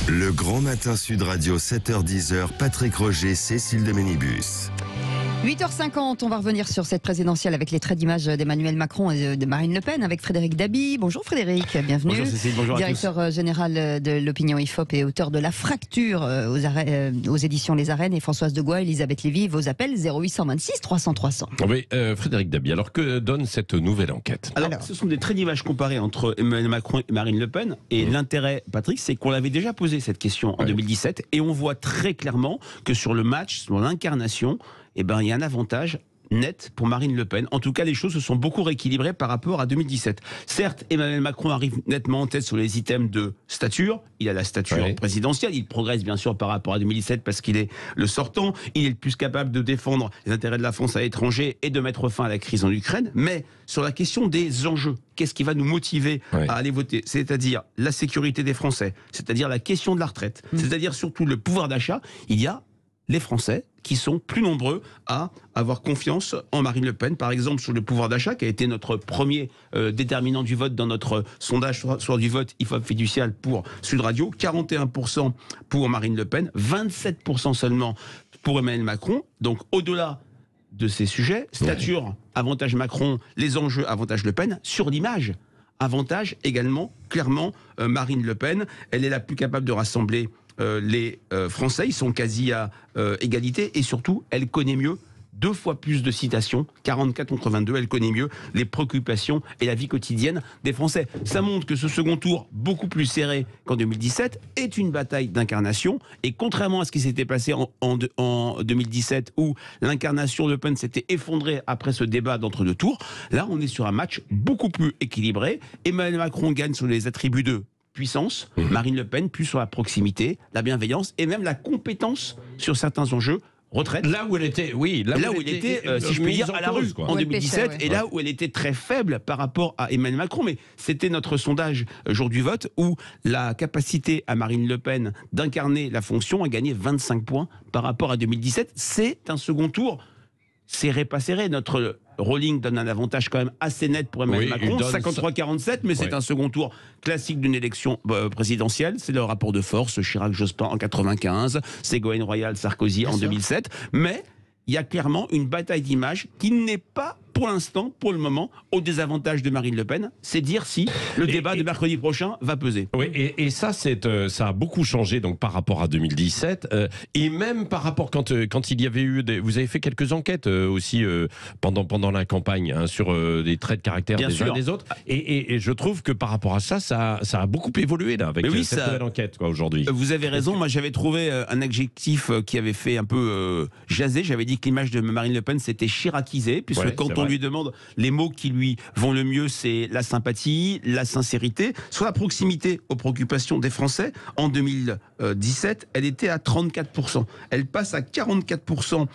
Le Grand Matin Sud Radio, 7h-10h, Patrick Roger, Cécile de Ménibus. 8h50, on va revenir sur cette présidentielle avec les traits d'image d'Emmanuel Macron et de Marine Le Pen avec Frédéric Dabi. Bonjour Frédéric, bienvenue. Bonjour Cécile, bonjour à tous. Directeur général de l'opinion IFOP et auteur de La Fracture aux éditions Les Arènes, et Françoise Degois, Elisabeth Lévy, vos appels 0826 300 300. Oui, Frédéric Dabi, alors que donne cette nouvelle enquête? Alors, ce sont des traits d'image comparés entre Emmanuel Macron et Marine Le Pen. Et l'intérêt, Patrick, c'est qu'on l'avait déjà posé cette question en 2017. Et on voit très clairement que sur le match, sur l'incarnation, il y a un avantage net pour Marine Le Pen. En tout cas, les choses se sont beaucoup rééquilibrées par rapport à 2017. Certes, Emmanuel Macron arrive nettement en tête sur les items de stature. Il a la stature présidentielle. Il progresse bien sûr par rapport à 2017 parce qu'il est le sortant. Il est le plus capable de défendre les intérêts de la France à l'étranger et de mettre fin à la crise en Ukraine. Mais sur la question des enjeux, qu'est-ce qui va nous motiver à aller voter? C'est-à-dire la sécurité des Français, c'est-à-dire la question de la retraite, c'est-à-dire surtout le pouvoir d'achat. Il y a les Français qui sont plus nombreux à avoir confiance en Marine Le Pen, par exemple sur le pouvoir d'achat, qui a été notre premier déterminant du vote dans notre sondage soir du vote IFOP fiducial pour Sud Radio. 41% pour Marine Le Pen, 27% seulement pour Emmanuel Macron. Donc au-delà de ces sujets, stature, avantage Macron, les enjeux, avantage Le Pen, sur l'image, avantage également clairement Marine Le Pen. Elle est la plus capable de rassembler les Français, ils sont quasi à égalité, et surtout, elle connaît mieux, 2 fois plus de citations, 44 contre 22, elle connaît mieux les préoccupations et la vie quotidienne des Français. Ça montre que ce second tour, beaucoup plus serré qu'en 2017, est une bataille d'incarnation, et contrairement à ce qui s'était passé en 2017, où l'incarnation de Le Pen s'était effondrée après ce débat d'entre-deux tours, là on est sur un match beaucoup plus équilibré. Emmanuel Macron gagne sur les attributs de puissance, Marine Le Pen plus sur la proximité, la bienveillance et même la compétence sur certains enjeux. Retraite. Là où elle était, là où elle était, si je puis dire, à la rue en 2017, et là où elle était très faible par rapport à Emmanuel Macron. Mais c'était notre sondage jour du vote, où la capacité à Marine Le Pen d'incarner la fonction a gagné 25 points par rapport à 2017. C'est un second tour serré, pas serré. Notre Rolling donne un avantage quand même assez net pour Emmanuel Macron, 53-47, mais c'est un second tour classique d'une élection présidentielle. C'est le rapport de force, Chirac-Jospin en 95, Ségolène Royal-Sarkozy en 2007. Mais il y a clairement une bataille d'image qui n'est pas, pour l'instant, pour le moment, au désavantage de Marine Le Pen. C'est dire si le débat de mercredi prochain va peser. Oui, et ça, ça a beaucoup changé donc par rapport à 2017, et même par rapport quand il y avait eu vous avez fait quelques enquêtes aussi pendant la campagne sur des traits de caractère des uns et des autres, et je trouve que par rapport à ça a beaucoup évolué là avec cette nouvelle enquête aujourd'hui. Vous avez raison. Moi, j'avais trouvé un adjectif qui avait fait un peu jaser. J'avais dit que l'image de Marine Le Pen c'était chiracisée, puisque quand on lui demande les mots qui lui vont le mieux, c'est la sympathie, la sincérité. Sur la proximité aux préoccupations des Français, en 2017, elle était à 34%. Elle passe à 44%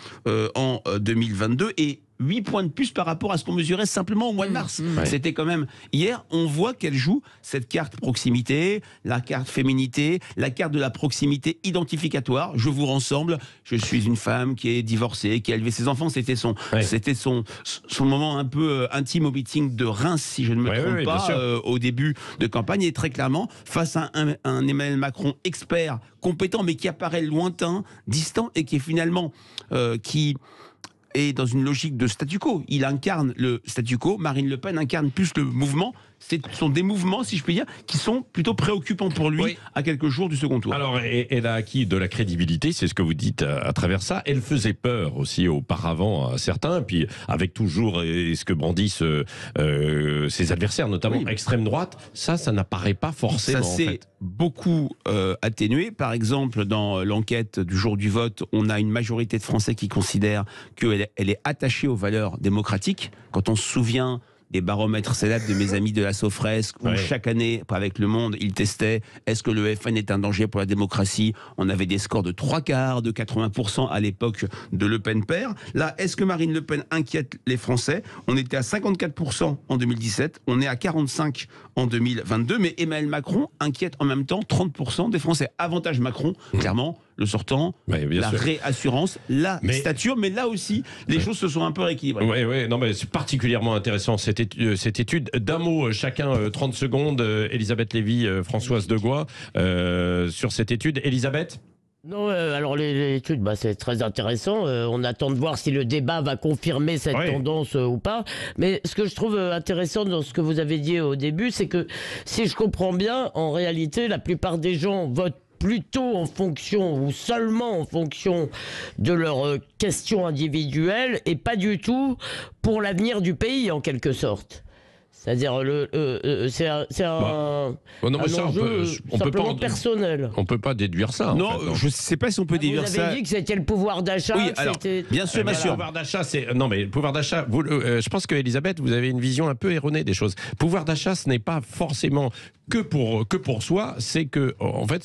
en 2022, et 8 points de plus par rapport à ce qu'on mesurait simplement au mois de mars. C'était quand même... Hier, on voit qu'elle joue cette carte proximité, la carte féminité, la carte de la proximité identificatoire. Je vous rassemble, je suis une femme qui est divorcée, qui a élevé ses enfants. C'était son moment un peu intime au meeting de Reims, si je ne me trompe pas, au début de campagne. Et très clairement, face à un Emmanuel Macron expert, compétent, mais qui apparaît lointain, distant, et qui est finalement... et dans une logique de statu quo. Il incarne le statu quo, Marine Le Pen incarne plus le mouvement. Ce sont des mouvements, si je puis dire, qui sont plutôt préoccupants pour lui à quelques jours du second tour. Alors, elle a acquis de la crédibilité, c'est ce que vous dites à travers ça. Elle faisait peur aussi auparavant à certains, puis avec toujours ce que brandissent ses adversaires, notamment extrême droite, ça n'apparaît pas forcément. Ça s'est beaucoup atténué. Par exemple, dans l'enquête du jour du vote, on a une majorité de Français qui considèrent qu'elle est attachée aux valeurs démocratiques. Quand on se souvient des baromètres célèbres de mes amis de la Sofresque, où chaque année, avec Le Monde, ils testaient est-ce que le FN est un danger pour la démocratie. On avait des scores de 3/4, de 80% à l'époque de Le Pen père. Là, est-ce que Marine Le Pen inquiète les Français? On était à 54% en 2017, on est à 45% en 2022, mais Emmanuel Macron inquiète en même temps 30% des Français. Avantage Macron, clairement, le sortant, Ouais, bien la sûr. réassurance, la stature, mais là aussi, les choses se sont un peu rééquilibrées. Oui, non, mais c'est particulièrement intéressant cette étude. D'un mot, chacun, 30 secondes, Elisabeth Lévy, Françoise Degois, sur cette étude. Elisabeth ? Non, alors l'étude, c'est très intéressant. On attend de voir si le débat va confirmer cette tendance ou pas. Mais ce que je trouve intéressant dans ce que vous avez dit au début, c'est que si je comprends bien, en réalité, la plupart des gens votent plutôt en fonction ou seulement en fonction de leurs questions individuelles et pas du tout pour l'avenir du pays en quelque sorte. C'est-à-dire, c'est un enjeu simplement personnel. On ne peut pas déduire ça. Non, je ne sais pas si on peut déduire ça. Vous avez dit que c'était le pouvoir d'achat. Oui, alors, bien sûr, bien sûr. Le pouvoir d'achat, non, mais le pouvoir d'achat, je pense que Elisabeth, vous avez une vision un peu erronée des choses. Pouvoir d'achat, ce n'est pas forcément que pour soi, c'est que en fait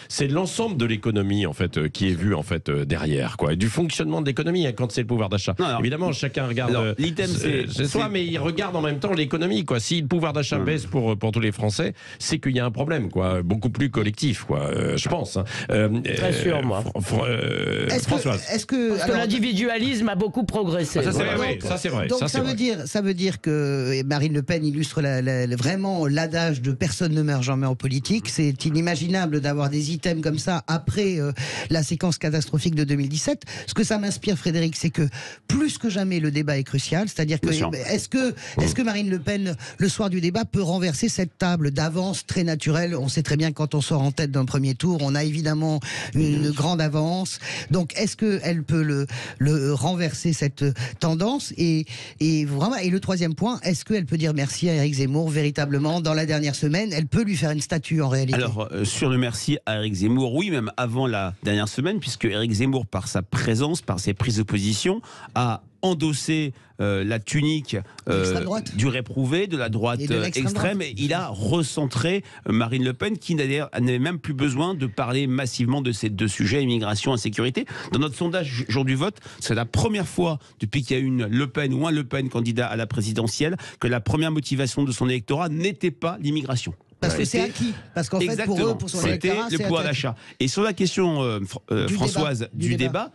c'est l'ensemble de l'économie en fait qui est vu en fait derrière quoi, et du fonctionnement de l'économie quand c'est le pouvoir d'achat. Évidemment, chacun regarde l'item c'est soi, mais il regarde en même temps l'économie quoi. Si le pouvoir d'achat baisse pour tous les Français, c'est qu'il y a un problème quoi, beaucoup plus collectif quoi, je pense. Très sûr moi. Françoise. Parce que l'individualisme a beaucoup progressé. Ça c'est vrai. Donc ça veut dire que Marine Le Pen illustre vraiment l'adage de personne ne meurt jamais en politique. C'est inimaginable d'avoir des items comme ça après la séquence catastrophique de 2017. Ce que ça m'inspire, Frédéric, c'est que plus que jamais le débat est crucial. C'est-à-dire que est-ce que Marine Le Pen, le soir du débat, peut renverser cette table d'avance très naturelle? On sait très bien que quand on sort en tête d'un premier tour, on a évidemment une grande avance. Donc est-ce qu'elle peut le renverser cette tendance et le troisième point, est-ce qu'elle peut dire merci à Éric Zemmour véritablement dans la dernière semaine? Elle peut lui faire une statue en réalité. Alors, sur le merci à Éric Zemmour, oui, même avant la dernière semaine, puisque Éric Zemmour, par sa présence, par ses prises de position, a endossé la tunique du réprouvé, de la droite extrême, et il a recentré Marine Le Pen, qui n'avait même plus besoin de parler massivement de ces deux sujets, immigration, insécurité. Dans notre sondage jour du vote, c'est la première fois depuis qu'il y a une Le Pen ou un Le Pen candidat à la présidentielle que la première motivation de son électorat n'était pas l'immigration. Parce que c'est acquis. Parce qu'en fait, pour eux, pour son électorat, c'était le pouvoir d'achat. Et sur la question, Françoise, du débat,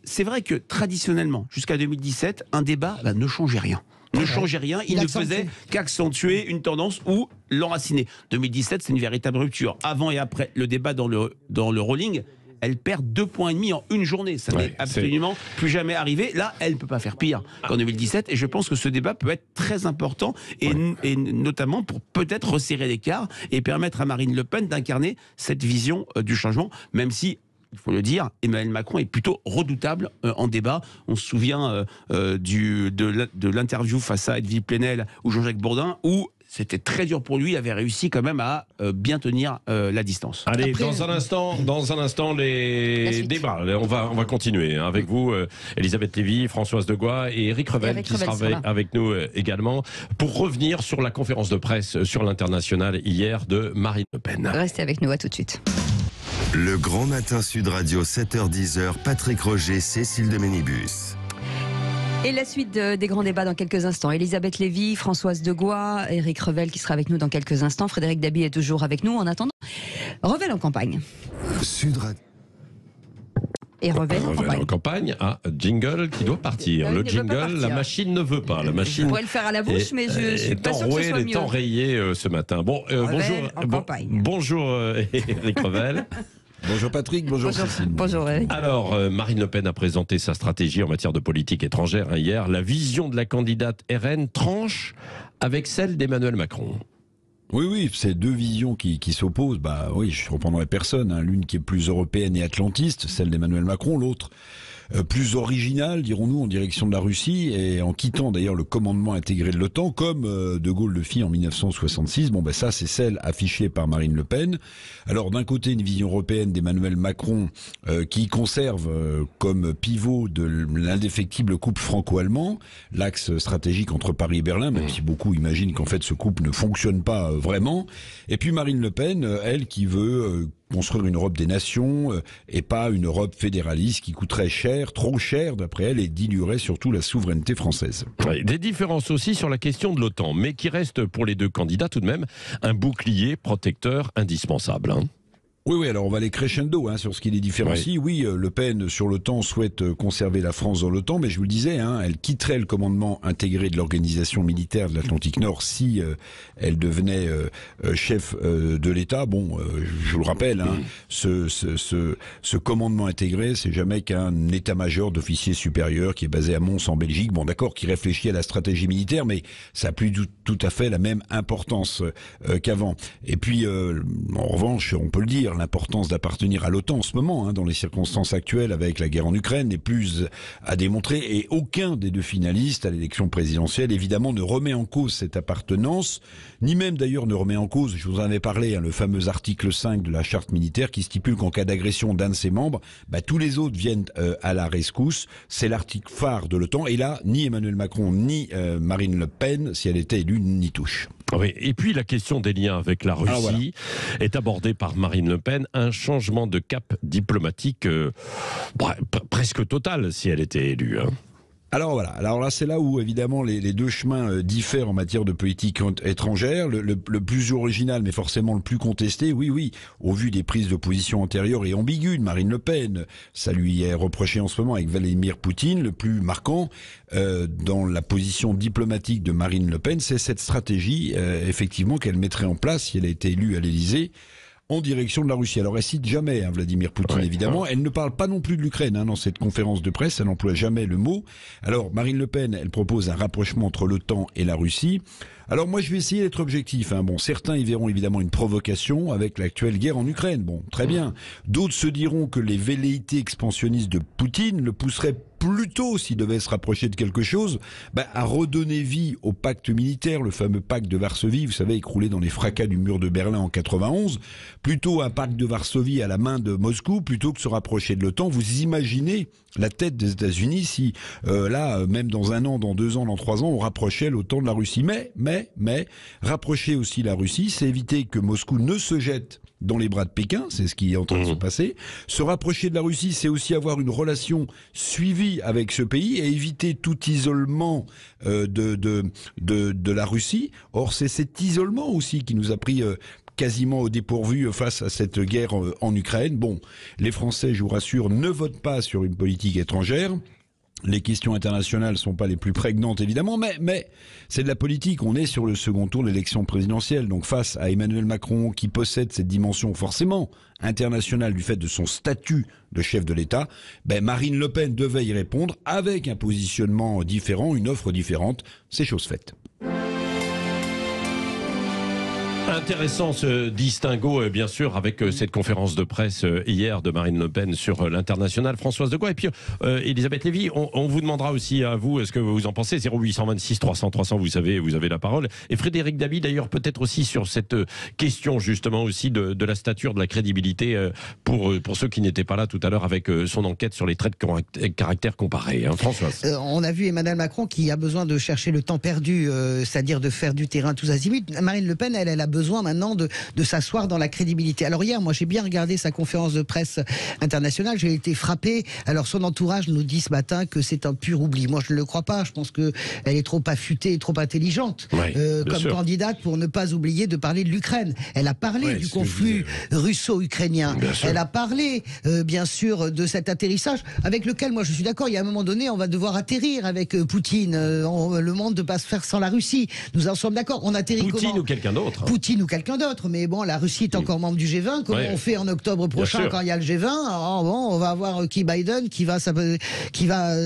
c'est vrai que traditionnellement, jusqu'à 2017, un débat ne changeait rien. Ne changeait rien, il ne faisait qu'accentuer une tendance ou l'enraciner. 2017, c'est une véritable rupture. Avant et après le débat dans le rolling, elle perd 2,5 points en une journée. Ça n'est absolument plus jamais arrivé. Là, elle ne peut pas faire pire qu'en 2017. Et je pense que ce débat peut être très important, et notamment pour peut-être resserrer l'écart et permettre à Marine Le Pen d'incarner cette vision du changement, même si, il faut le dire, Emmanuel Macron est plutôt redoutable en débat. On se souvient de l'interview face à Edwige Plenel ou Jean-Jacques Bourdin, où c'était très dur pour lui, il avait réussi quand même à bien tenir la distance. Allez, dans un instant, les débats. On va continuer avec vous, Elisabeth Lévy, Françoise Degois et Éric Revel, qui sera avec nous également, pour revenir sur la conférence de presse sur l'international hier de Marine Le Pen. Restez avec nous, à tout de suite. Le Grand Matin Sud Radio, 7h-10h, Patrick Roger, Cécile de Ménibus. Et la suite des grands débats dans quelques instants. Elisabeth Lévy, Françoise Degois, Éric Revel qui sera avec nous dans quelques instants. Frédéric Dabi est toujours avec nous. En attendant, Revel en campagne. Sud Radio. Et Revel en campagne. Ah, jingle qui doit partir. Le jingle, la machine ne veut pas. La machine. Je pourrais le faire à la bouche, mais je suis pas sûr que ce soit mieux. Est enrayé ce matin. Bon, bonjour Éric Revel. Bonjour Patrick, bonjour Cécile. Bonjour Eric. Alors, Marine Le Pen a présenté sa stratégie en matière de politique étrangère hier. La vision de la candidate RN tranche avec celle d'Emmanuel Macron. Oui, c'est deux visions qui s'opposent. Oui, je ne reprendrai personne. L'une qui est plus européenne et atlantiste, celle d'Emmanuel Macron, l'autre plus originale, dirons-nous, en direction de la Russie, et en quittant d'ailleurs le commandement intégré de l'OTAN, comme De Gaulle le fit en 1966. Ça, c'est celle affichée par Marine Le Pen. Alors, d'un côté, une vision européenne d'Emmanuel Macron qui conserve comme pivot de l'indéfectible couple franco-allemand, l'axe stratégique entre Paris et Berlin, même si beaucoup imaginent qu'en fait ce couple ne fonctionne pas vraiment. Et puis Marine Le Pen, elle, qui veut construire une Europe des nations et pas une Europe fédéraliste qui coûterait cher, trop cher d'après elle, et diluerait surtout la souveraineté française. Des différences aussi sur la question de l'OTAN, mais qui reste pour les deux candidats tout de même un bouclier protecteur indispensable. Oui, alors on va aller crescendo sur ce qui les différencie. Oui, Le Pen, sur l'OTAN, souhaite conserver la France dans l'OTAN, mais je vous le disais, elle quitterait le commandement intégré de l'organisation militaire de l'Atlantique Nord si elle devenait chef de l'État. Bon, je vous le rappelle, ce commandement intégré, c'est jamais qu'un état-major d'officiers supérieurs qui est basé à Mons en Belgique. Bon, d'accord, qui réfléchit à la stratégie militaire, mais ça n'a plus tout à fait la même importance qu'avant. Et puis, en revanche, on peut le dire, l'importance d'appartenir à l'OTAN en ce moment, dans les circonstances actuelles avec la guerre en Ukraine, n'est plus à démontrer, et aucun des deux finalistes à l'élection présidentielle, évidemment, ne remet en cause cette appartenance, ni même d'ailleurs ne remet en cause, je vous en avais parlé, le fameux article 5 de la charte militaire qui stipule qu'en cas d'agression d'un de ses membres, tous les autres viennent à la rescousse. C'est l'article phare de l'OTAN, et là, ni Emmanuel Macron, ni Marine Le Pen, si elle était élue, n'y touchent. Oui, et puis la question des liens avec la Russie est abordée par Marine Le Pen, un changement de cap diplomatique presque total si elle était élue. Alors voilà, alors là c'est là où évidemment les deux chemins diffèrent en matière de politique étrangère. Le plus original, mais forcément le plus contesté, oui, au vu des prises de position antérieures et ambiguës de Marine Le Pen, ça lui est reproché en ce moment avec Vladimir Poutine. Le plus marquant dans la position diplomatique de Marine Le Pen, c'est cette stratégie effectivement qu'elle mettrait en place si elle a été élue à l'Élysée, en direction de la Russie. Alors elle cite jamais Vladimir Poutine, évidemment. Elle ne parle pas non plus de l'Ukraine dans cette conférence de presse, elle n'emploie jamais le mot. Alors Marine Le Pen, elle propose un rapprochement entre l'OTAN et la Russie. Alors moi je vais essayer d'être objectif. Bon, certains y verront évidemment une provocation avec l'actuelle guerre en Ukraine. Bon, très bien. D'autres se diront que les velléités expansionnistes de Poutine le pousseraient plutôt, s'il devait se rapprocher de quelque chose, à redonner vie au pacte militaire, le fameux pacte de Varsovie, vous savez, écroulé dans les fracas du mur de Berlin en 91, plutôt un pacte de Varsovie à la main de Moscou, plutôt que se rapprocher de l'OTAN. Vous imaginez la tête des États-Unis si, même dans 1 an, dans 2 ans, dans 3 ans, on rapprochait l'OTAN de la Russie. Mais, rapprocher aussi la Russie, c'est éviter que Moscou ne se jette dans les bras de Pékin, c'est ce qui est en train de se passer. Se rapprocher de la Russie, c'est aussi avoir une relation suivie avec ce pays et éviter tout isolement de la Russie. Or, c'est cet isolement aussi qui nous a pris quasiment au dépourvu face à cette guerre en Ukraine. Bon, les Français, je vous rassure, ne votent pas sur une politique étrangère. Les questions internationales ne sont pas les plus prégnantes, évidemment, mais c'est de la politique. On est sur le second tour de l'élection présidentielle. Donc face à Emmanuel Macron, qui possède cette dimension forcément internationale du fait de son statut de chef de l'État, Marine Le Pen devait y répondre avec un positionnement différent, une offre différente. C'est chose faite. Intéressant ce distinguo, bien sûr, avec cette conférence de presse hier de Marine Le Pen sur l'international, Françoise de Gaulle. Et puis, Elisabeth Lévy, on vous demandera aussi à vous ce que vous en pensez. 0826 300 300, vous savez, vous avez la parole. Et Frédéric Dabi, d'ailleurs, peut-être aussi sur cette question, justement, aussi de la stature, de la crédibilité, pour ceux qui n'étaient pas là tout à l'heure avec son enquête sur les traits de caractère comparés. Françoise. On a vu Emmanuel Macron qui a besoin de chercher le temps perdu, c'est-à-dire de faire du terrain tous azimuts. Marine Le Pen, elle a besoin maintenant de s'asseoir dans la crédibilité. Alors hier, moi j'ai bien regardé sa conférence de presse internationale, j'ai été frappé. Alors son entourage nous dit ce matin que c'est un pur oubli. Moi je ne le crois pas, je pense qu'elle est trop affûtée et trop intelligente comme candidate pour ne pas oublier de parler de l'Ukraine. Elle a parlé du conflit russo-ukrainien. Elle a parlé bien sûr de cet atterrissage avec lequel moi je suis d'accord, il y a un moment donné on va devoir atterrir avec Poutine. Le monde ne peut pas se faire sans la Russie. Nous en sommes d'accord. On atterrit Poutine comment ? Ou quelqu'un d'autre. Poutine ou quelqu'un d'autre, mais bon, la Russie est encore membre du G20. Comment on fait en octobre prochain quand il y a le G20 ? On va avoir Biden qui va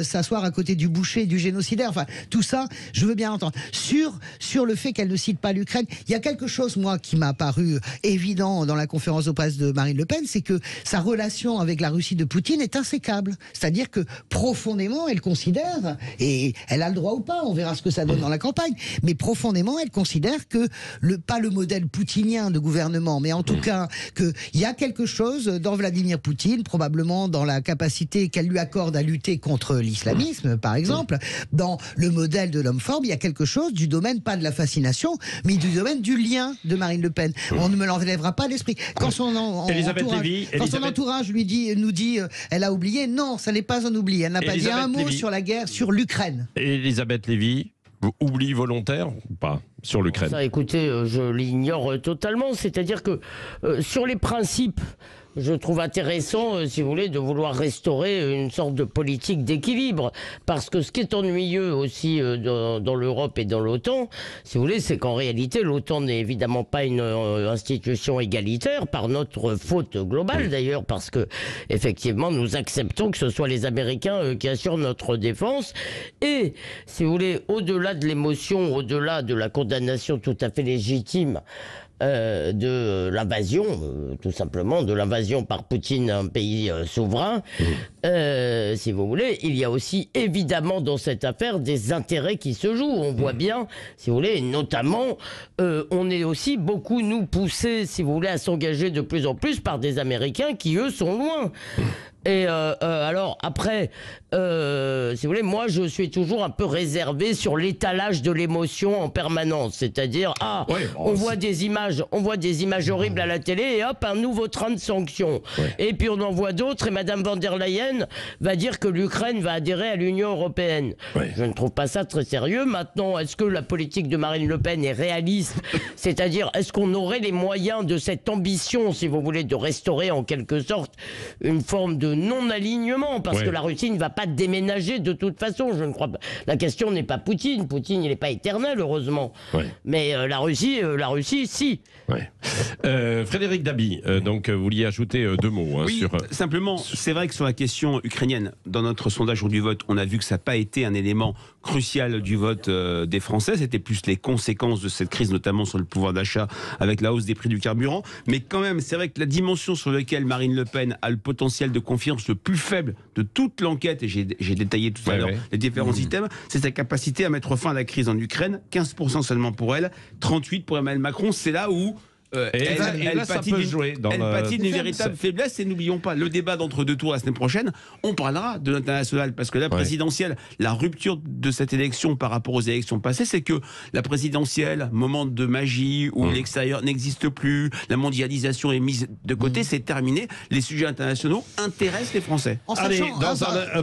s'asseoir à côté du boucher, du génocidaire. Enfin, tout ça, je veux bien entendre. Sur le fait qu'elle ne cite pas l'Ukraine, il y a quelque chose, moi, qui m'a paru évident dans la conférence de presse de Marine Le Pen, c'est que sa relation avec la Russie de Poutine est insécable. C'est-à-dire que profondément, elle considère, et elle a le droit ou pas, on verra ce que ça donne dans la campagne, mais profondément, elle considère que pas le modèle poutinien de gouvernement, mais en tout cas qu'il y a quelque chose dans Vladimir Poutine, probablement dans la capacité qu'elle lui accorde à lutter contre l'islamisme, par exemple, dans le modèle de l'homme fort, il y a quelque chose du domaine, pas de la fascination, mais du domaine du lien de Marine Le Pen. On ne me l'enlèvera pas à l'esprit. Quand son entourage nous dit elle a oublié, non, ça n'est pas un oubli. Elle n'a pas dit un mot sur la guerre, sur l'Ukraine. Elisabeth Lévy. Oubli volontaire ou pas sur l'Ukraine? Ça, écoutez, je l'ignore totalement. C'est-à-dire que sur les principes, je trouve intéressant, si vous voulez, de vouloir restaurer une sorte de politique d'équilibre. Parce que ce qui est ennuyeux aussi dans l'Europe et dans l'OTAN, si vous voulez, c'est qu'en réalité, l'OTAN n'est évidemment pas une institution égalitaire, par notre faute globale d'ailleurs, parce que effectivement, nous acceptons que ce soit les Américains qui assurent notre défense. Et, si vous voulez, au-delà de l'émotion, au-delà de la condamnation tout à fait légitime de l'invasion, tout simplement, de l'invasion par Poutine à un pays souverain, si vous voulez, il y a aussi évidemment dans cette affaire des intérêts qui se jouent. On voit bien, si vous voulez, notamment, on est aussi beaucoup, nous, poussés, si vous voulez, à s'engager de plus en plus par des Américains qui, eux, sont loin. Et alors, après, si vous voulez, moi, je suis toujours un peu réservé sur l'étalage de l'émotion en permanence. C'est-à-dire, on voit des images horribles à la télé et hop, un nouveau train de sanctions. Ouais. Et puis on en voit d'autres et Madame von der Leyen va dire que l'Ukraine va adhérer à l'Union européenne. Ouais. Je ne trouve pas ça très sérieux. Maintenant, est-ce que la politique de Marine Le Pen est réaliste? C'est-à-dire, est-ce qu'on aurait les moyens de cette ambition, si vous voulez, de restaurer en quelque sorte une forme de non-alignement, parce que la Russie ne va pas déménager de toute façon, je ne crois pas. La question n'est pas Poutine, il n'est pas éternel, heureusement. Mais la Russie, si. Frédéric Dabi, donc vous vouliez ajouter deux mots sur... Simplement, c'est vrai que sur la question ukrainienne, dans notre sondage du vote, on a vu que ça n'a pas été un élément crucial du vote des Français, c'était plus les conséquences de cette crise, notamment sur le pouvoir d'achat, avec la hausse des prix du carburant. Mais quand même, c'est vrai que la dimension sur laquelle Marine Le Pen a le potentiel de confiance le plus faible de toute l'enquête, et j'ai détaillé tout à l'heure les différents items, c'est sa capacité à mettre fin à la crise en Ukraine, 15% seulement pour elle, 38% pour Emmanuel Macron. C'est là où elle pâtit d'une véritable faiblesse. Et n'oublions pas, le débat d'entre deux tours la semaine prochaine, on parlera de l'international, parce que la présidentielle, la rupture de cette élection par rapport aux élections passées, c'est que la présidentielle, moment de magie où l'extérieur n'existe plus, la mondialisation est mise de côté, c'est terminé. Les sujets internationaux intéressent les Français. Allez,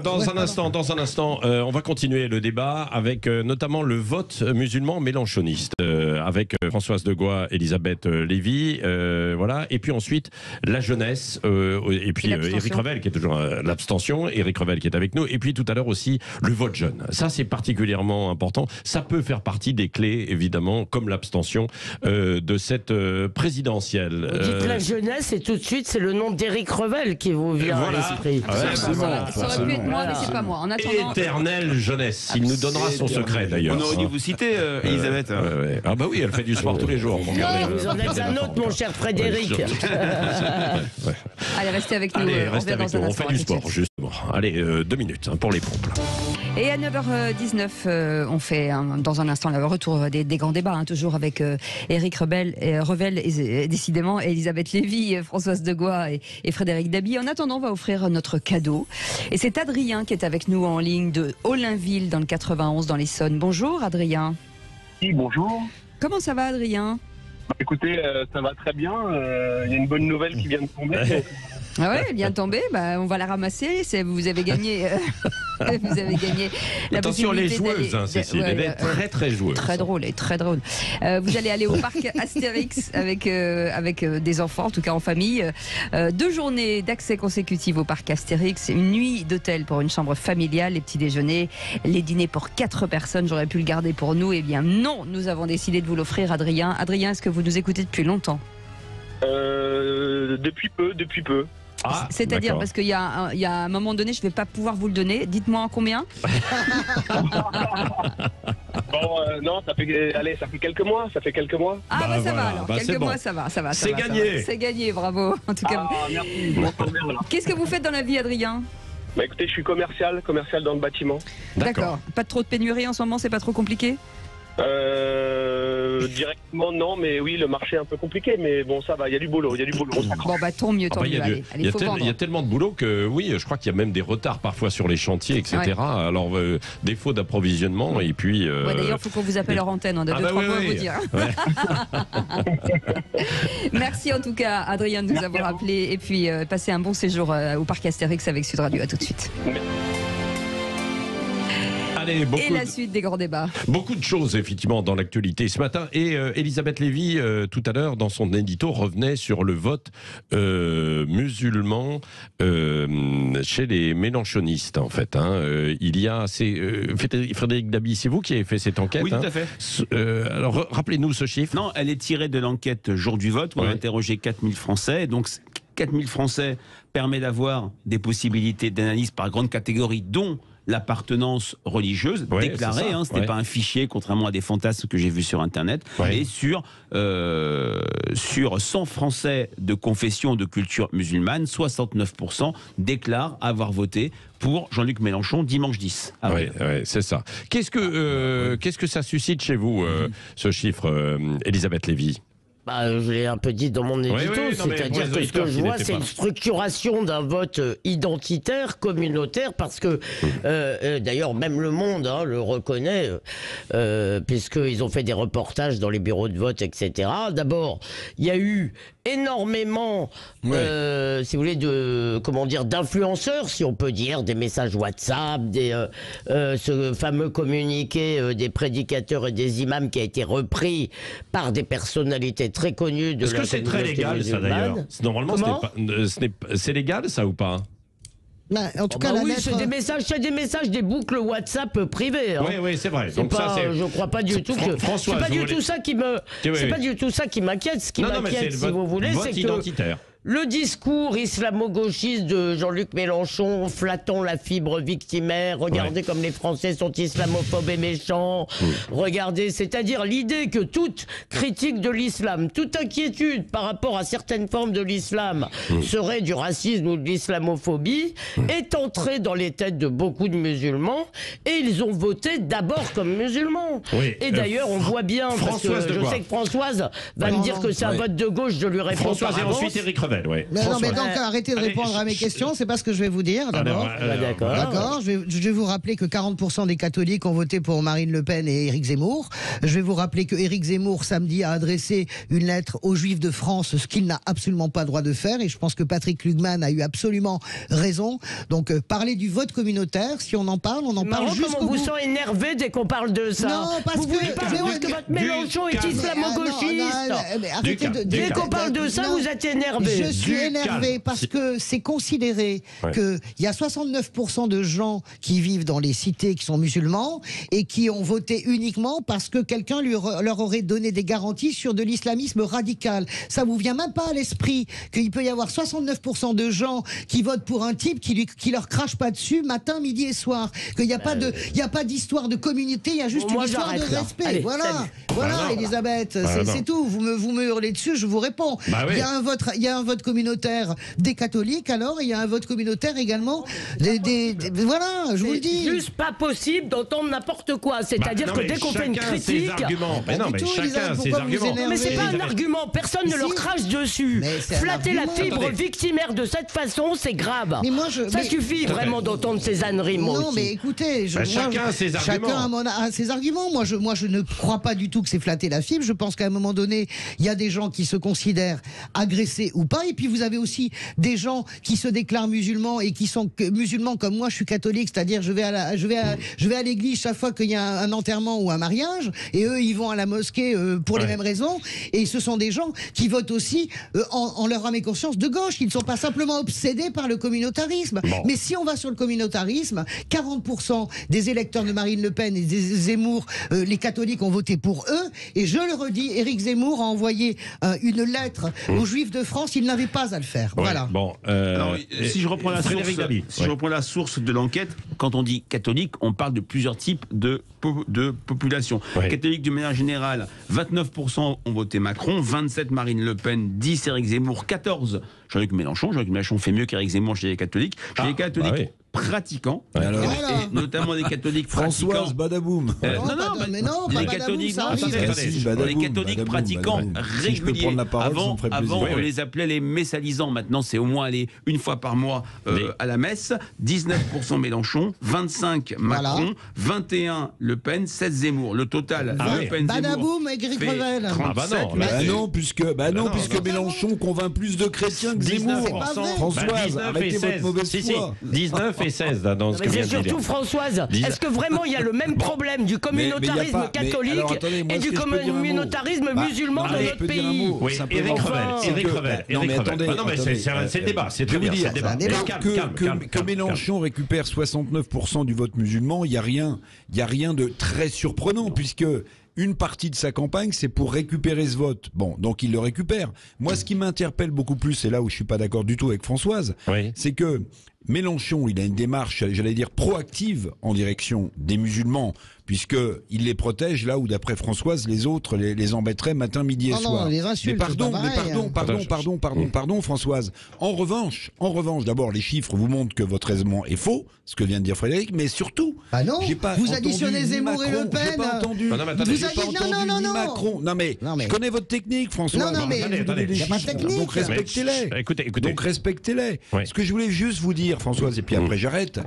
dans un instant, on va continuer le débat avec notamment le vote musulman mélenchoniste, avec Françoise Degois, Elisabeth Lévy, voilà, et puis ensuite la jeunesse, et puis Éric Revel qui est toujours l'abstention, Éric Revel qui est avec nous, et puis tout à l'heure aussi le vote jeune. Ça, c'est particulièrement important. Ça peut faire partie des clés, évidemment, comme l'abstention de cette présidentielle. Vous dites la jeunesse et tout de suite, c'est le nom d'Éric Revel qui vous vient à l'esprit. Ça aurait pu être moi, mais c'est pas moi. En attendant... Éternelle jeunesse. Il nous donnera son secret, d'ailleurs. On aurait dû vous citer, Elisabeth. Ah bah oui, elle fait du sport tous les jours. Vous en êtes un autre, mon cher Frédéric. Allez, restez avec nous. Allez, restez avec nous. On fait du sport, justement. Allez, 2 minutes pour les pompes. Et à 9h19, on fait dans un instant le retour des grands débats, toujours avec Éric Revel et décidément Elisabeth Lévy, Françoise Degois et Frédéric Dabi. En attendant, on va offrir notre cadeau. Et c'est Adrien qui est avec nous en ligne de Ollainville dans le 91 dans l'Essonne. Bonjour Adrien. Oui, bonjour. Comment ça va Adrien? Écoutez, ça va très bien. Il y a une bonne nouvelle qui vient de tomber. Ah ouais, elle vient de tomber. Bah, on va la ramasser. Vous avez gagné. Vous avez gagné. Attention les joueuses, Cécile. Elle est très très joueuse. Très drôle et très drôle. Vous allez aller au parc Astérix avec des enfants, en tout cas en famille. 2 journées d'accès consécutifs au parc Astérix, une nuit d'hôtel pour une chambre familiale, les petits déjeuners, les dîners pour 4 personnes. J'aurais pu le garder pour nous. Eh bien non, nous avons décidé de vous l'offrir, Adrien. Adrien, est-ce que vous nous écoutez depuis longtemps? Depuis peu. C'est-à-dire, parce qu'il y a un moment donné, je ne vais pas pouvoir vous le donner. Dites-moi en combien? Non, ça fait quelques mois. Ah bah ça va alors, quelques mois ça va. C'est gagné. C'est gagné, bravo. En tout cas, merci. Qu'est-ce que vous faites dans la vie, Adrien? Bah écoutez, je suis commercial dans le bâtiment. D'accord. Pas trop de pénurie en ce moment, c'est pas trop compliqué? Directement non, mais oui, le marché est un peu compliqué, mais bon, ça va, il y a du boulot. Bon bah tant mieux. Il y a tellement de boulot que oui, je crois qu'il y a même des retards parfois sur les chantiers, etc. Ouais. Alors défaut d'approvisionnement et puis. D'ailleurs, il faut qu'on vous appelle hors antenne, on a 2-3 mots à vous dire. Ouais. Merci en tout cas, Adrien, de nous avoir appelé et puis passez un bon séjour au parc Astérix avec Sud Radio. À tout de suite. Allez, Et la suite des grands débats. Beaucoup de choses, effectivement, dans l'actualité ce matin. Et Elisabeth Lévy, tout à l'heure, dans son édito, revenait sur le vote musulman chez les mélenchonistes, en fait. Il y a... Frédéric Dabi, c'est vous qui avez fait cette enquête. Oui, tout à fait. Alors, rappelez-nous ce chiffre. Non, elle est tirée de l'enquête jour du vote, où on a interrogé 4000 Français. Donc, 4000 Français permet d'avoir des possibilités d'analyse par grande catégorie, dont l'appartenance religieuse déclarée. Ce n'est pas un fichier, contrairement à des fantasmes que j'ai vus sur Internet. Et sur 100 Français de confession de culture musulmane, 69% déclarent avoir voté pour Jean-Luc Mélenchon dimanche 10 avril. Oui, c'est ça. Qu'est-ce que ça suscite chez vous, ce chiffre, Elisabeth Lévy? Je l'ai un peu dit dans mon édito, c'est-à-dire que ce que je vois, c'est une structuration d'un vote identitaire, communautaire, parce que, d'ailleurs, même Le Monde le reconnaît, puisqu'ils ont fait des reportages dans les bureaux de vote, etc. D'abord, il y a eu énormément, si vous voulez, d'influenceurs, si on peut dire, des messages WhatsApp, ce fameux communiqué des prédicateurs et des imams qui a été repris par des personnalités très connues de la communauté musulmane. Est-ce que c'est très légal, ça, d'ailleurs? Normalement, c'est légal, ça, ou pas? En tout cas, c'est des messages, des boucles WhatsApp privées. Oui, c'est vrai. Donc je crois pas du tout que c'est pas du tout ça qui me, c'est pas du tout ça qui m'inquiète. Ce qui m'inquiète, si vous voulez, c'est que le discours islamo-gauchiste de Jean-Luc Mélenchon, flattant la fibre victimaire, regardez comme les Français sont islamophobes et méchants, regardez, c'est-à-dire l'idée que toute critique de l'islam, toute inquiétude par rapport à certaines formes de l'islam serait du racisme ou de l'islamophobie, est entrée dans les têtes de beaucoup de musulmans, et ils ont voté d'abord comme musulmans. Et d'ailleurs, on voit bien, parce que je sais que Françoise va me dire que c'est un vote de gauche, je lui réponds Françoise et ensuite Éric Revel. Non, mais donc arrêtez de répondre à mes questions, c'est pas ce que je vais vous dire d'abord. D'accord. Je vais vous rappeler que 40% des catholiques ont voté pour Marine Le Pen et Éric Zemmour. Je vais vous rappeler que Éric Zemmour samedi a adressé une lettre aux Juifs de France, ce qu'il n'a absolument pas le droit de faire, et je pense que Patrick Lugman a eu absolument raison. Donc parler du vote communautaire, si on en parle, on en parle jusqu'au bout. Vous sent énervé dès qu'on parle de ça. Non, parce que votre Mélenchon est islamo-gauchiste. Dès qu'on parle de ça, vous êtes énervé. Je suis énervé parce que c'est considéré qu'il y a 69% de gens qui vivent dans les cités qui sont musulmans et qui ont voté uniquement parce que quelqu'un leur aurait donné des garanties sur de l'islamisme radical. Ça vous vient même pas à l'esprit qu'il peut y avoir 69% de gens qui votent pour un type qui leur crache pas dessus matin, midi et soir. Qu'il n'y a pas d'histoire de communauté, il y a juste une histoire de respect. Allez, voilà, Elisabeth, c'est tout. Vous me hurlez dessus, je vous réponds. Il y a un vote communautaire des catholiques, alors il y a un vote communautaire également voilà, je vous le dis. C'est juste pas possible d'entendre n'importe quoi. C'est-à-dire que dès qu'on fait une critique, chacun ses arguments. Mais c'est pas un argument. Personne ne leur crache dessus. Flatter la fibre victimaire de cette façon, c'est grave. Ça suffit vraiment d'entendre ces âneries. Non, mais écoutez, chacun a ses arguments. Chacun a ses arguments. Moi, je ne crois pas du tout que c'est flatter la fibre. Je pense qu'à un moment donné, il y a des gens qui se considèrent agressés ou pas. Et puis vous avez aussi des gens qui se déclarent musulmans et qui sont musulmans comme moi. Je suis catholique, c'est-à-dire je vais à l'église chaque fois qu'il y a un enterrement ou un mariage, et eux ils vont à la mosquée pour les mêmes raisons. Et ce sont des gens qui votent aussi en leur âme et conscience de gauche, qui ne sont pas simplement obsédés par le communautarisme. Mais si on va sur le communautarisme, 40% des électeurs de Marine Le Pen et des Zemmour, les catholiques ont voté pour eux. Et je le redis, Éric Zemmour a envoyé une lettre aux Juifs de France. Il n'avait pas à le faire. Voilà. Alors, si je reprends la source de l'enquête, quand on dit catholique, on parle de plusieurs types de population. Catholique d'une manière générale, 29% ont voté Macron, 27 Marine Le Pen, 10 Éric Zemmour, 14 Jean-Luc Mélenchon. Jean-Luc Mélenchon fait mieux qu'Éric Zemmour chez les catholiques. Chez les catholiques pratiquants, et notamment des catholiques pratiquants. Françoise Badaboum. Les catholiques pratiquants réguliers. Avant, on les appelait les messalisants. Maintenant, c'est au moins aller une fois par mois à la messe. 19% Mélenchon, 25 Macron, 21 Le Pen, 16 Zemmour. Le total, Le Pen, Badaboum et Éric Revel. puisque Mélenchon convainc plus de chrétiens que Zemmour. 19%. Françoise, 19 et arrêtez 16. votre mauvaise Si, si, foi. 19 et 16 dans ce que Mais vient c'est de dire. surtout Françoise. Est-ce que vraiment il y a le même problème du communautarisme catholique et du communautarisme musulman dans notre pays? Oui, Éric Revel. Non mais attendez, non mais c'est le débat, c'est très bien, c'est le débat. Que Mélenchon récupère 69% du vote musulman, il y a rien de très surprenant puisque une partie de sa campagne, c'est pour récupérer ce vote. Bon, donc il le récupère. Moi, ce qui m'interpelle beaucoup plus, c'est là où je suis pas d'accord du tout avec Françoise, c'est que Mélenchon, il a une démarche, j'allais dire, proactive en direction des musulmans, puisqu'il les protège là où, d'après Françoise, les autres les embêteraient matin, midi et soir. Non, les insultes, pardon, Françoise. En revanche, d'abord, les chiffres vous montrent que votre raisonnement est faux, ce que vient de dire Frédéric, mais surtout, j'ai pas vous additionnez Zemmour et Le Pen. J'ai pas entendu. Non. Macron. Non mais, je connais votre technique, Françoise. Non, mais il n'y a pas de technique. Donc respectez-les. Écoutez. Donc respectez-les. Ce que je voulais juste vous dire, Françoise, et puis après j'arrête,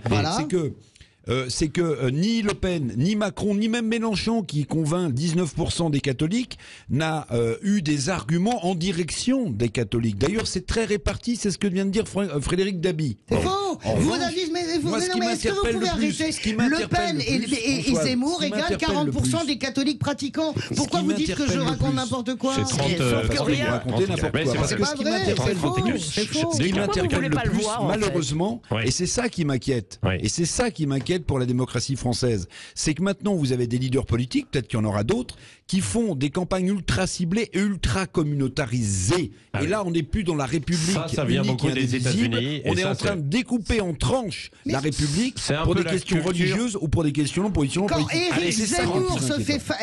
c'est que ni Le Pen, ni Macron, ni même Mélenchon, qui convainc 19% des catholiques, n'a eu des arguments en direction des catholiques. D'ailleurs, c'est très réparti, c'est ce que vient de dire Frédéric Dabi. C'est faux. Vous avez dit, mais est-ce que vous pouvez arrêter? Le Pen et Zemmour égale 40% des catholiques pratiquants. Pourquoi vous dites que je raconte n'importe quoi? C'est 30, que rien. Raconter n'importe quoi. Parce que ce qui m'interpelle beaucoup plus, ce qui m'interpelle le plus, malheureusement, et c'est ça qui m'inquiète, et c'est ça qui m'inquiète pour la démocratie française, c'est que maintenant vous avez des leaders politiques, peut-être qu'il y en aura d'autres, qui font des campagnes ultra ciblées et ultra communautarisées. Et là, on n'est plus dans la République. Ça vient beaucoup des États-Unis. On est en train de découper en tranches la République pour des questions religieuses ou pour des questions d'opposition politique.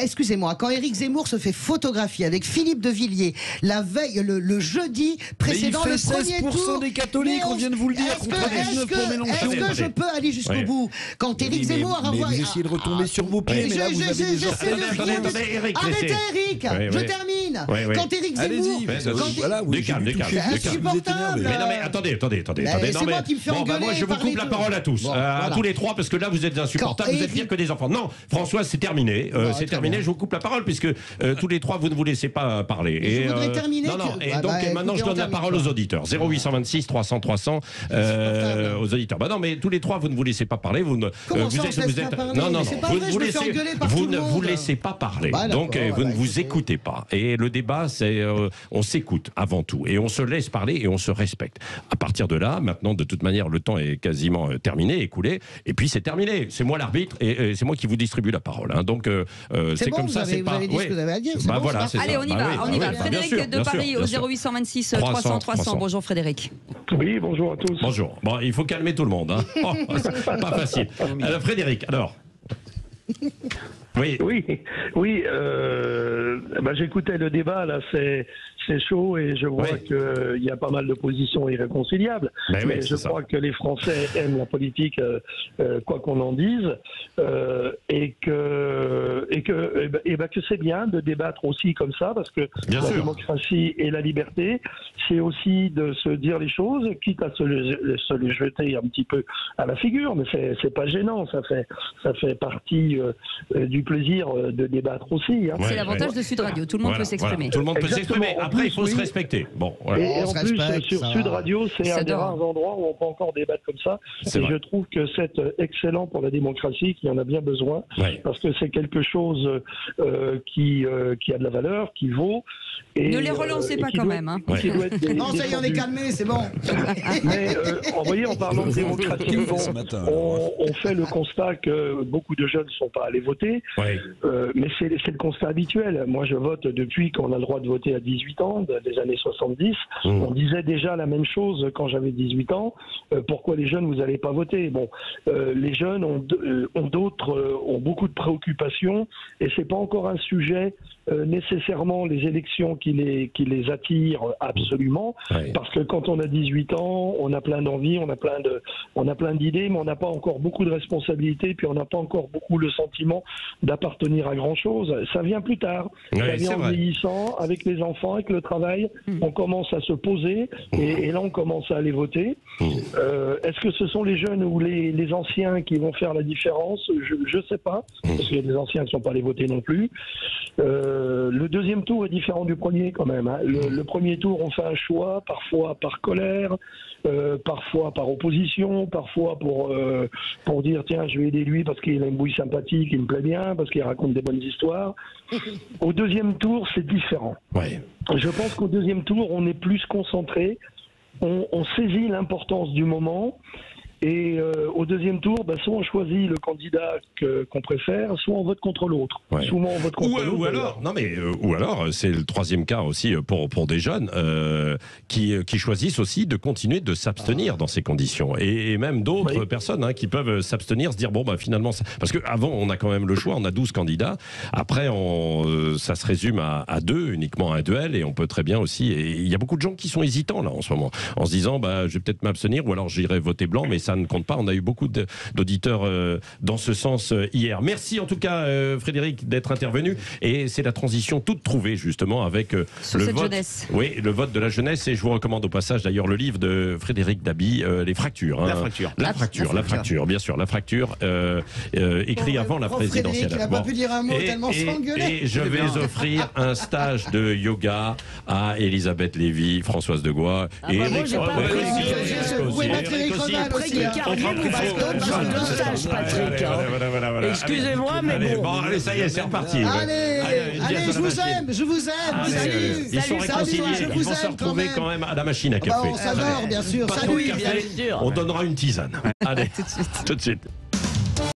Excusez-moi, quand Éric Zemmour se fait photographier avec Philippe de Villiers la veille, le jeudi précédent le premier tour, des catholiques, on vient de vous le dire, contre 19 pour Mélenchon. Est-ce que je peux aller jusqu'au bout? Quand Éric Zemmour a vous essayez de retomber sur vos pieds, mais là vous avez des Arrêtez Eric, je termine. Quand Éric Zemmour, c'est insupportable. Mais non mais attendez. C'est moi qui me fais engueuler. Moi je vous coupe la parole à tous, à tous les trois, parce que là vous êtes insupportables, vous êtes pire que des enfants. Non, Françoise, c'est terminé, je vous coupe la parole puisque tous les trois vous ne vous laissez pas parler. Je voudrais terminer. Donc maintenant je donne la parole aux auditeurs. 0826 300 300 aux auditeurs. Non mais tous les trois vous ne vous laissez pas parler. Vous ne vous laissez pas parler. Donc vous ne vous écoutez pas. Et le débat, c'est on s'écoute avant tout et on se laisse parler et on se respecte. À partir de là, maintenant, de toute manière, le temps est quasiment terminé, écoulé. Et puis c'est terminé. C'est moi l'arbitre et c'est moi qui vous distribue la parole. Donc c'est comme ça. Vous avez dit ce que vous avez à dire. Allez, on y va. Frédéric de Paris au 0826 300 300. Bonjour Frédéric. Oui, bonjour à tous. Bonjour. Bon, il faut calmer tout le monde. Pas facile. Alors Frédéric, alors. J'écoutais le débat, là, c'est chaud et je vois qu'il y a pas mal de positions irréconciliables. Mais je crois que les Français aiment la politique, quoi qu'on en dise, et que c'est bien de débattre aussi comme ça, parce que la démocratie et la liberté, c'est aussi de se dire les choses, quitte à se les jeter un petit peu à la figure, mais c'est pas gênant, ça fait partie du plaisir de débattre aussi. C'est l'avantage de Sud Radio, tout le monde peut s'exprimer. Tout le monde peut s'exprimer. Après, il faut se respecter. Bon, et en plus, sur Sud Radio, c'est un des rares endroits où on peut encore débattre comme ça. Et je trouve que c'est excellent pour la démocratie, qui en a bien besoin, parce que c'est quelque chose qui a de la valeur, qui vaut. Et, ne les relancez pas quand même. Non, ça y est, on est calmé, c'est bon. Mais vous voyez, en parlant de démocratie, on fait le constat que beaucoup de jeunes ne sont pas allés voter. Mais c'est le constat habituel. Moi, je vote depuis qu'on a le droit de voter à 18 ans, des années 70. On disait déjà la même chose quand j'avais 18 ans. Pourquoi les jeunes, vous n'allez pas voter? Bon, les jeunes ont beaucoup de préoccupations et c'est pas encore un sujet nécessairement les élections qui les attirent absolument, parce que quand on a 18 ans, on a plein d'envies, on a plein d'idées, mais on n'a pas encore beaucoup de responsabilités, puis on n'a pas encore beaucoup le sentiment d'appartenir à grand chose. Ça vient plus tard. Ça vient en vieillissant, avec les enfants, avec avec le travail, on commence à se poser et là on commence à aller voter. Est-ce que ce sont les jeunes ou les anciens qui vont faire la différence? Je ne sais pas, parce qu'il y a des anciens qui ne sont pas allés voter non plus. Le deuxième tour est différent du premier quand même. Hein. Le premier tour, on fait un choix, parfois par colère, parfois par opposition, parfois pour dire tiens, je vais aider lui parce qu'il a une bouille sympathique, il me plaît bien, parce qu'il raconte des bonnes histoires. Au deuxième tour, c'est différent. Ouais. Je pense qu'au deuxième tour, on est plus concentré, on saisit l'importance du moment. Et au deuxième tour, soit on choisit le candidat qu'on préfère, soit on vote contre l'autre. Ouais. Souvent on vote contre l'autre. Ou alors, c'est le troisième cas aussi pour des jeunes qui choisissent aussi de continuer de s'abstenir dans ces conditions. Et même d'autres personnes qui peuvent s'abstenir, se dire bon finalement, parce qu'avant on a quand même le choix, on a 12 candidats. Après, ça se résume à 2, uniquement un duel, et on peut très bien aussi. Et il y a beaucoup de gens qui sont hésitants là en ce moment, en se disant je vais peut-être m'abstenir, ou alors j'irai voter blanc, mais ça ne compte pas. On a eu beaucoup d'auditeurs dans ce sens hier. Merci en tout cas Frédéric d'être intervenu, et c'est la transition toute trouvée justement avec le vote. Jeunesse. Oui, le vote de la jeunesse, et je vous recommande au passage d'ailleurs le livre de Frédéric Dabi, Les fractures. Hein. La fracture, bien sûr, la fracture, écrit avant la présidentielle. Frédéric, il n'a pas pu dire un mot tellement s'engueuler. Et je vais offrir un stage de yoga à Elisabeth Lévy, Françoise de Gois et Eric Patrick. Excusez-moi, mais bon. Allez, ça y est, c'est reparti. Allez, je vous aime. Salut. Ils sont réconciliés. Ils vont se retrouver quand même à la machine à café. On s'adore, bien sûr. Salut. On donnera une tisane. Allez, tout de suite.